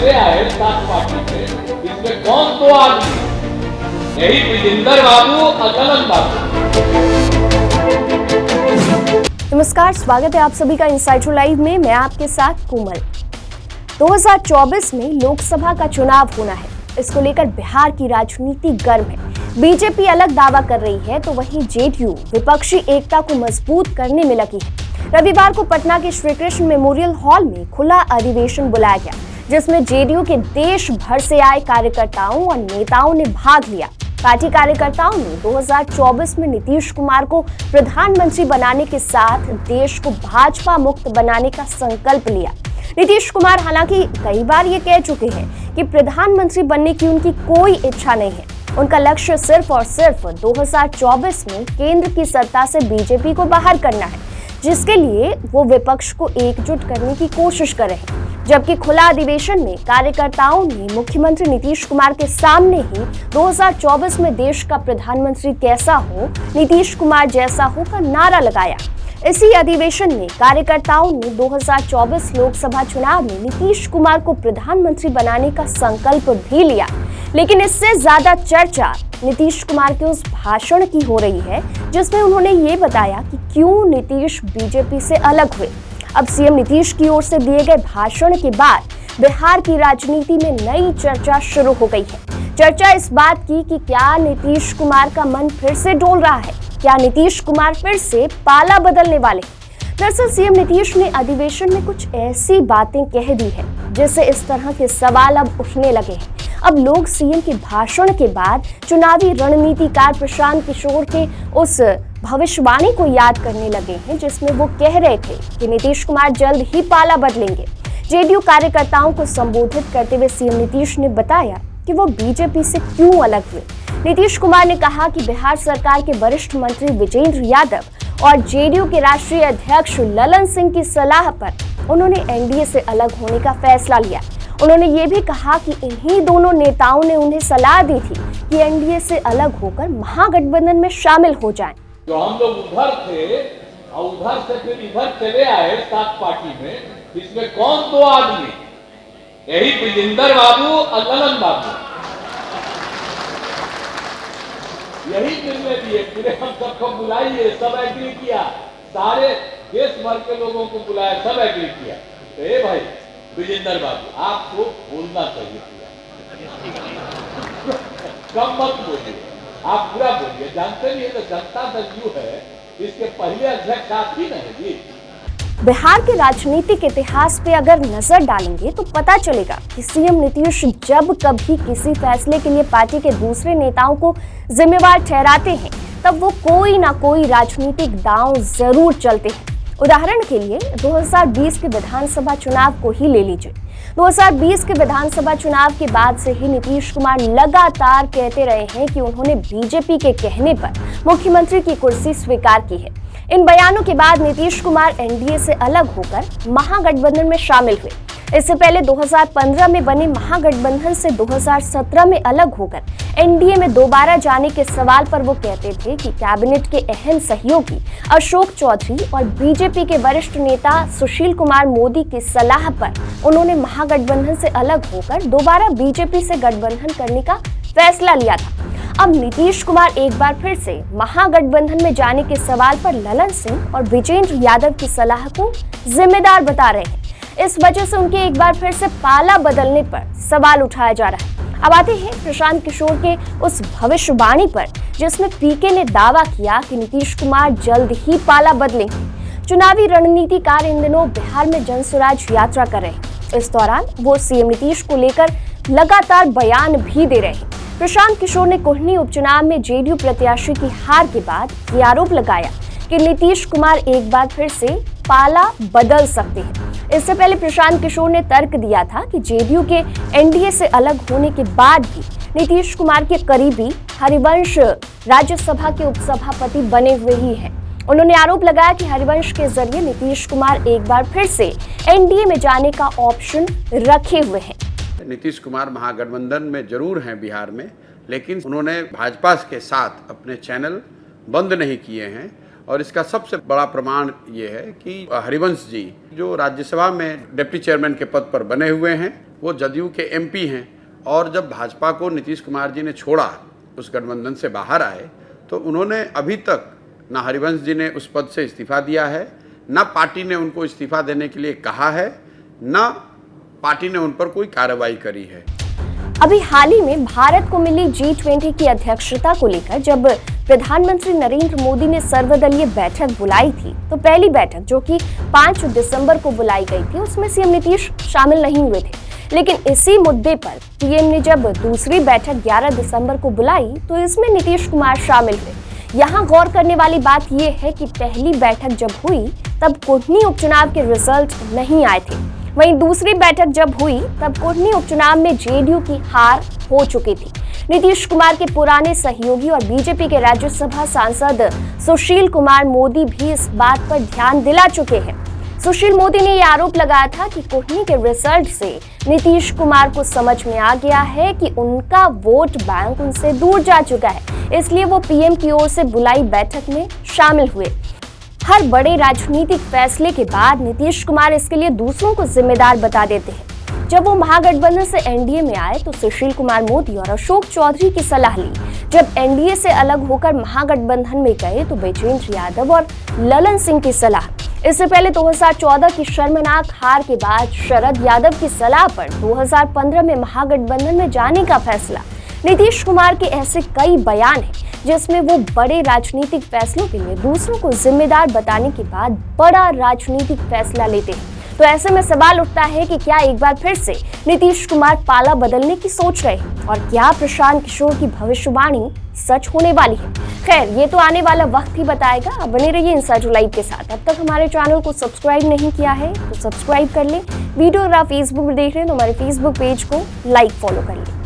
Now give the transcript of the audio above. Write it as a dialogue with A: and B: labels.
A: चले आए सात पार्टी में, इसमें कौन दो आदमी? यही विजेंद्र बाबू और ललन बाबू।
B: नमस्कार, स्वागत है आप सभी का इनसाइडर लाइव में। मैं आपके साथ कोमल। 2024 में लोकसभा का चुनाव होना है। इसको लेकर बिहार की राजनीति गर्म है। बीजेपी अलग दावा कर रही है तो वहीं जेडीयू विपक्षी एकता को मजबूत करने में लगी है। रविवार को पटना के श्री कृष्ण मेमोरियल हॉल में खुला अधिवेशन बुलाया गया, जिसमें जेडीयू के देश भर से आए कार्यकर्ताओं और नेताओं ने भाग लिया। पार्टी कार्यकर्ताओं ने 2024 में नीतीश कुमार को प्रधानमंत्री बनाने के साथ देश को भाजपा मुक्त बनाने का संकल्प लिया। नीतीश कुमार हालांकि कई बार ये कह चुके हैं कि प्रधानमंत्री बनने की उनकी कोई इच्छा नहीं है। उनका लक्ष्य सिर्फ और सिर्फ 2024 में केंद्र की सत्ता से बीजेपी को बाहर करना है, जिसके लिए वो विपक्ष को एकजुट करने की कोशिश कर रहे हैं। जबकि खुला अधिवेशन में कार्यकर्ताओं ने मुख्यमंत्री नीतीश कुमार के सामने ही 2024 में देश का प्रधानमंत्री कैसा हो, नीतीश कुमार जैसा हो का नारा लगाया। इसी अधिवेशन में कार्यकर्ताओं ने 2024 लोकसभा चुनाव में नीतीश कुमार को प्रधानमंत्री बनाने का संकल्प भी लिया। लेकिन इससे ज्यादा चर्चा नीतीश कुमार के उस भाषण की हो रही है, जिसमें उन्होंने ये बताया कि क्यों नीतीश बीजेपी से अलग हुए। अब सीएम नीतीश की ओर से दिए गए भाषण के बाद बिहार की राजनीति में नई चर्चा शुरू हो गई है। चर्चा इस बात की कि क्या नीतीश कुमार का मन फिर से डोल रहा है, क्या नीतीश कुमार फिर से पाला बदलने वाले? दरअसल सीएम नीतीश ने अधिवेशन में कुछ ऐसी बातें कह दी है, जिससे इस तरह के सवाल अब उठने लगे हैं। अब लोग सीएम के भाषण के बाद चुनावी रणनीतिकार प्रशांत किशोर के उस भविष्यवाणी को याद करने लगे हैं, जिसमें वो कह रहे थे कि नीतीश कुमार जल्द ही पाला बदलेंगे। जेडीयू कार्यकर्ताओं को संबोधित करते हुए सीएम नीतीश ने बताया कि वो बीजेपी से क्यों अलग हुए। नीतीश कुमार ने कहा कि बिहार सरकार के वरिष्ठ मंत्री विजेंद्र यादव और जेडीयू के राष्ट्रीय अध्यक्ष ललन सिंह की सलाह पर उन्होंने एनडीए से अलग होने का फैसला लिया। उन्होंने ये भी कहा कि इन्हीं दोनों नेताओं ने उन्हें सलाह दी थी कि एनडीए से अलग होकर महागठबंधन में शामिल हो जाएं।
A: जो हम लोग उधर थे और उधर से फिर इधर चले आए सात पार्टी में, इसमें कौन दो आदमी? यही विजेंद्र बाबू और ललन बाबू। यही निर्णय दिए, पूरे हम सबको बुलाइए, सब एग्री किया, सारे देश भर के लोगों को बुलाया, सब एग्री किया। तो भाई विजेंद्र बाबू, आपको बोलना चाहिए पूरा, कम मत बोलिए, आप पूरा बोलिए। जानते नहीं है तो जनता दल यू है, इसके पहले अध्यक्ष आप ही नहीं जी।
B: बिहार के राजनीतिक इतिहास पे अगर नजर डालेंगे तो पता चलेगा कि सीएम नीतीश जब कभी किसी फैसले के लिए पार्टी के दूसरे नेताओं को जिम्मेवार ठहराते हैं, तब वो कोई ना कोई राजनीतिक दांव जरूर चलते हैं। उदाहरण के लिए 2020 के विधानसभा चुनाव को ही ले लीजिए। 2020 के विधानसभा चुनाव के बाद से ही नीतीश कुमार लगातार कहते रहे हैं कि उन्होंने बीजेपी के कहने पर मुख्यमंत्री की कुर्सी स्वीकार की है। इन बयानों के बाद नीतीश कुमार एनडीए से अलग होकर महागठबंधन में शामिल हुए। इससे पहले 2015 में बने महागठबंधन से 2017 में अलग होकर एनडीए में दोबारा जाने के सवाल पर वो कहते थे कि कैबिनेट के अहम सहयोगी अशोक चौधरी और बीजेपी के वरिष्ठ नेता सुशील कुमार मोदी की सलाह पर उन्होंने महागठबंधन से अलग होकर दोबारा बीजेपी से गठबंधन करने का फैसला लिया था। अब नीतीश कुमार एक बार फिर से महागठबंधन में जाने के सवाल पर ललन सिंह और विजेंद्र यादव की सलाह को जिम्मेदार बता रहे हैं। इस वजह से उनके एक बार फिर से पाला बदलने पर सवाल उठाया जा रहा है। अब आते हैं प्रशांत किशोर के उस भविष्यवाणी पर, जिसमें पीके ने दावा किया कि नीतीश कुमार जल्द ही पाला बदलेंगे। चुनावी रणनीतिकार इन दिनों बिहार में जनसुराज यात्रा कर रहे हैं। इस दौरान वो सीएम नीतीश को लेकर लगातार बयान भी दे रहे हैं। प्रशांत किशोर ने कोहनी उपचुनाव में जेडीयू प्रत्याशी की हार के बाद ये आरोप लगाया कि नीतीश कुमार एक बार फिर से पाला बदल सकते हैं। इससे पहले प्रशांत किशोर ने तर्क दिया था कि जेडीयू के एनडीए से अलग होने के बाद भी नीतीश कुमार के करीबी हरिवंश राज्यसभा के उपसभापति बने हुए ही हैं। उन्होंने आरोप लगाया कि हरिवंश के जरिए नीतीश कुमार एक बार फिर से एनडीए में जाने का ऑप्शन रखे हुए हैं।
C: नीतीश कुमार महागठबंधन में जरूर हैं बिहार में, लेकिन उन्होंने भाजपा के साथ अपने चैनल बंद नहीं किए हैं और इसका सबसे बड़ा प्रमाण ये है कि हरिवंश जी जो राज्यसभा में डिप्टी चेयरमैन के पद पर बने हुए हैं, वो जदयू के एमपी हैं, और जब भाजपा को नीतीश कुमार जी ने छोड़ा, उस गठबंधन से बाहर आए, तो उन्होंने अभी तक ना हरिवंश जी ने उस पद से इस्तीफा दिया है, ना पार्टी ने उनको इस्तीफा देने के लिए कहा है, ना पार्टी ने उन पर कोई कार्रवाई करी है।
B: अभी हाल ही में भारत को मिली G20 की अध्यक्षता को लेकर जब प्रधानमंत्री नरेंद्र मोदी ने सर्वदलीय बैठक बुलाई थी, तो पहली बैठक जो कि 5 दिसंबर को बुलाई गई थी, उसमें सीएम नीतीश शामिल नहीं हुए थे। लेकिन इसी मुद्दे पर पीएम ने जब दूसरी बैठक 11 दिसंबर को बुलाई, तो इसमें नीतीश कुमार शामिल हुए। यहाँ गौर करने वाली बात यह है कि पहली बैठक जब हुई तब कोटनी उपचुनाव के रिजल्ट नहीं आए थे। वहीं दूसरी बैठक जब हुई तब कोटनी उपचुनाव में जेडीयू की हार हो चुकी थी। नीतीश कुमार के पुराने सहयोगी और बीजेपी के राज्यसभा सांसद सुशील कुमार मोदी भी इस बात पर ध्यान दिला चुके हैं। सुशील मोदी ने यह आरोप लगाया था कि कोटनी के रिजल्ट से नीतीश कुमार को समझ में आ गया है कि उनका वोट बैंक उनसे दूर जा चुका है, इसलिए वो पीएम की ओर से बुलाई बैठक में शामिल हुए। हर बड़े राजनीतिक फैसले के बाद नीतीश कुमार इसके लिए दूसरों को जिम्मेदार बता देते हैं। जब वो महागठबंधन से एनडीए में आए तो सुशील कुमार मोदी और अशोक चौधरी की सलाह ली। जब एनडीए से अलग होकर महागठबंधन में गए तो बैजेंद्र यादव और ललन सिंह की सलाह। इससे पहले 2014 की शर्मनाक हार के बाद शरद यादव की सलाह पर 2015 में महागठबंधन में जाने का फैसला। नीतीश कुमार के ऐसे कई बयान हैं जिसमें वो बड़े राजनीतिक फैसलों के लिए दूसरों को जिम्मेदार बताने के बाद बड़ा राजनीतिक फैसला लेते हैं। तो ऐसे में सवाल उठता है कि क्या एक बार फिर से नीतीश कुमार पाला बदलने की सोच रहे हैं और क्या प्रशांत किशोर की भविष्यवाणी सच होने वाली है। खैर, ये तो आने वाला वक्त ही बताएगा। अब बने रहिए इंसाइडर लाइव के साथ। अब तक हमारे चैनल को सब्सक्राइब नहीं किया है तो सब्सक्राइब कर लें। वीडियो अगर आप फेसबुक पर देख रहे हैं तो हमारे फेसबुक पेज को लाइक फॉलो कर लें।